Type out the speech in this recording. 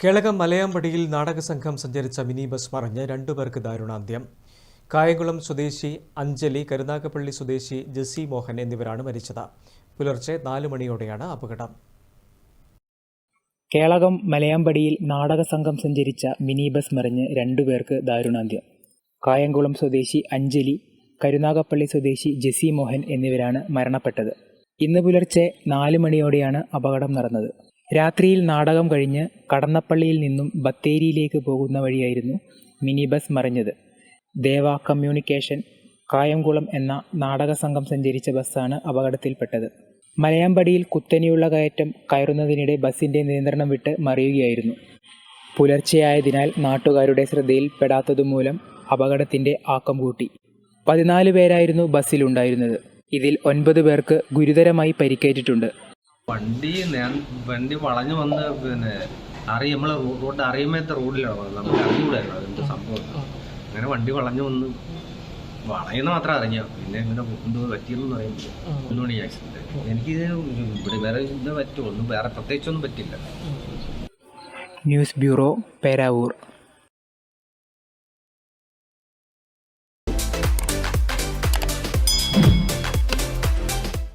കേളകം മലയാമ്പടിയിൽ നാടകസംഘം സഞ്ചരിച്ച mini bus മറിഞ്ഞ് രണ്ടുപേർക്ക് ദാരുണാന്ത്യം. കായംകുളം സ്വദേശി അഞ്ജലി, കരുനാഗപ്പള്ളി സ്വദേശി ജെസി മോഹൻ എന്നിവരാണ് മരിച്ചത്. പുലർച്ചെ 4 മണിയോടെയാണ് അപകടം. കേളകം മലയാമ്പടിയിൽ നാടകസംഘം സഞ്ചരിച്ച മിനി ബസ് മറിഞ്ഞ് രണ്ടുപേർക്ക് ദാരുണാന്ത്യം. കായംകുളം സ്വദേശി അഞ്ജലി, കരുനാഗപ്പള്ളി സ്വദേശി ജെസി മോഹൻ എന്നിവരാണ് മരണപ്പെട്ടത്. ഇന്ന് പുലർച്ചെ 4 മണിയോടെയാണ് അപകടം നടന്നത്. രാത്രിയിൽ നാടകം കഴിഞ്ഞ് കടന്നപ്പള്ളിയിൽ നിന്നും ബത്തേരിയിലേക്ക് പോകുന്ന വഴിയായിരുന്നു മിനി ബസ് മറിഞ്ഞത്. ദേവ കമ്മ്യൂണിക്കേഷൻ കായംകുളം എന്ന നാടകസംഘം സഞ്ചരിച്ച ബസ്സാണ് അപകടത്തിൽപ്പെട്ടത്. മലയാമ്പടിയിൽ കുത്തനെയുള്ള കയറ്റം കയറുന്നതിനിടെ ബസിൻ്റെ നിയന്ത്രണം വിട്ട് മറിയുകയായിരുന്നു. പുലർച്ചെയായതിനാൽ നാട്ടുകാരുടെ ശ്രദ്ധയിൽപ്പെടാത്തതുമൂലം അപകടത്തിൻ്റെ ആക്കം കൂട്ടി. 14 പേരായിരുന്നു ബസ്സിലുണ്ടായിരുന്നത്. ഇതിൽ 9 പേർക്ക് ഗുരുതരമായി പരിക്കേറ്റിട്ടുണ്ട്. വണ്ടി വളഞ്ഞു വന്ന് നമ്മളെ റോഡ് അറിയുമ്പോഴത്തെ റോഡിലാണ് നമുക്ക് അറിഞ്ഞൂടായിരുന്നു അതെന്ത് സംഭവം. അങ്ങനെ വണ്ടി വളഞ്ഞു വന്ന് വളയുന്ന മാത്രം അറിഞ്ഞ പിന്നെ ഇങ്ങനെ എന്തോ പറ്റിയെന്ന് പറയുമ്പോൾ 3 മണി ആക്സിഡന്റ്. എനിക്കിത് ഇവിടെ വേറെ ഇത് പറ്റുമോ, ഒന്നും വേറെ പ്രത്യേകിച്ചൊന്നും പറ്റില്ല. News bureau, Peravoor.